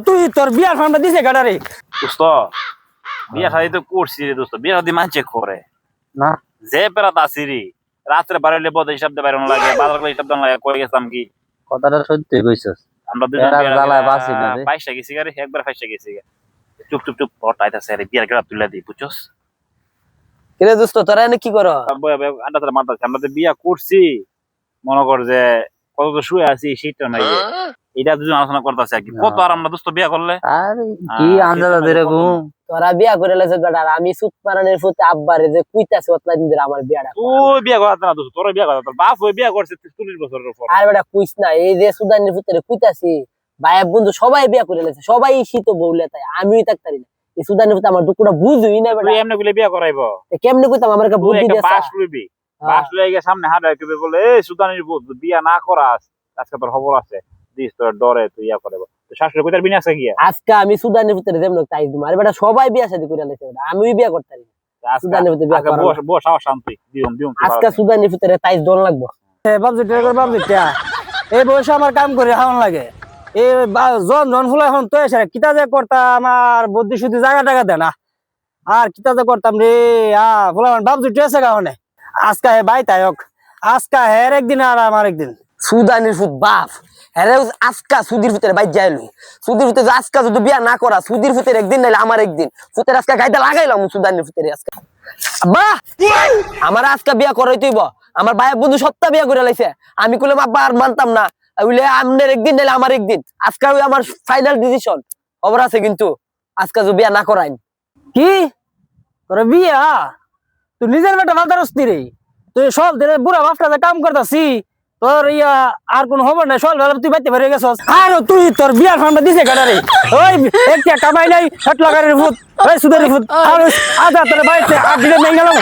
তুই তোর বিয়ার ফান্ডা দিছে গাড়ারে দোস্ত বিয়া শাদি তো করছি রে দোস্ত, বিয়া শাদি মানছে করে না যে পেরাত আসিরি রাত্রে বাড়াইলে বদ হিসাব দিয়ে বাইরন লাগে, বাজার করে হিসাব দেন লাগে, কই গেছিলাম কি কথাটা সত্যি কইছস। আমরা দুজন পেরাত জ্বালায় বাঁচি না রে। পয়সা গেছি গারে, একবার পয়সা গেছি গা। চুপ চুপ চুপ পটাইতাছে রে, বিয়ার গড়া তুলে দি বুঝছস। কিরে দোস্ত তোরা এনে কি করো? আড্ডা তারা মারতাছে, আমরা তো বিয়া করছি মনে কর যে কত তো শুয়ে আছি শীতটা নাই, এটা দুজন আলোচনা করতেছে আর কি। কত আর আমরা দোস্ত বিয়া করলে আরে কি আন্দাজ ধরে ঘুম। তোরা বিয়া করে লেছে বেটার, আমি সুত মারানের ফুতে আব্বারে যে কুইতাছে ওতলা দিন ধরে আমার বিয়াটা। তুই বিয়া করাতে না দোস্ত, তোর বিয়া করাতে, তোর বাপ ওই বিয়া করছে 40 বছরের পর। আর বেটা কুইস না, এই যে সুদানের ফুতে কুইতাছি ভাই বন্ধু সবাই বিয়া করে লেছে, সবাই শীত বউলে তাই আমিই থাকতারি না। এই সুদানের ফুতে আমার দুকুটা বুঝুই না বেটা। তুই এমনি গুলো বিয়া করাইবো, কেমনে কইতাম আমার একটা বুদ্ধি তুই একটা দেছা। বাস লইবি, বাস লইয়া গিয়ে সামনে হাঁটা কইবে বলে এই সুদানির বিয়া না করাস আজকে তোর খবর আছে, দিস তোর ডরে তুই ইয়া করব। তো শাশুড়ি কইতার বিনা আছে গিয়া আজকে আমি সুদানের ফুতে যেমন তাই দিম। আর বেটা সবাই বিয়া শাদি করে লেছে বেটা, আমিই বিয়া করতারি না। সুদানের ফুতে বিয়া করা বস আওয়াজ শান্তি দিউম দিউম। আজকে সুদানের ফুতে তাই দন লাগবো। বাবজুটিয়া করে বাবজুটিয়া এই বয়সে আমার কাম করে হাওন লাগে। এই জন ফুলা এখন তো এসে কিতা যে করতা আমার বুদ্ধি শুদ্ধি জায়গা টাকা দেয় না। আর কিতা যে করতাম রে ফুলা বাবজুটি আছে গাওনে। আজকা হে বাই তায়ক, আজকা হের একদিন আর আমার একদিন। সুদানের ফুত বাপ হ্যাঁ আজকা সুদির ফুতের বাইর যাইলো, সুদির ফুতে আজকা যদি বিয়া না করা সুদির ফুতের একদিন নাইলে আমার একদিন ফুতের আজকা গাইতে লাগাইলাম সুদানের ফুতের আজকা। বাহ আমার আজকা বিয়া করাইতেইব, আমার ভাই বন্ধু সপ্তাহ বিয়া করে লাইছে। আমি কইলাম আব্বা আর মানতাম না, বলে আপনার একদিন নাইলে আমার একদিন। আজকা আমার ফাইনাল ডিসিশন খবর আছে, কিন্তু আজকা যদি বিয়া না করাইন। কি তোর বিয়া? তুই নিজের বেটা বাজার অস্থির রে, তুই সব দিনের বুড়া বাপটা কাম করতাছি, তোর ইয়া আর কোন খবর নাই। সব তুই বাইতে বেরিয়ে গেছস। আর তুই তোর বিয়ার ফান্ডা দিছে গাড়ারে ওই একটা কামাই নাই, হাট লাগারের ভূত, ওই সুদের ভূত। আর আজ তোর বাইতে আর দিলে নেই গেলাম।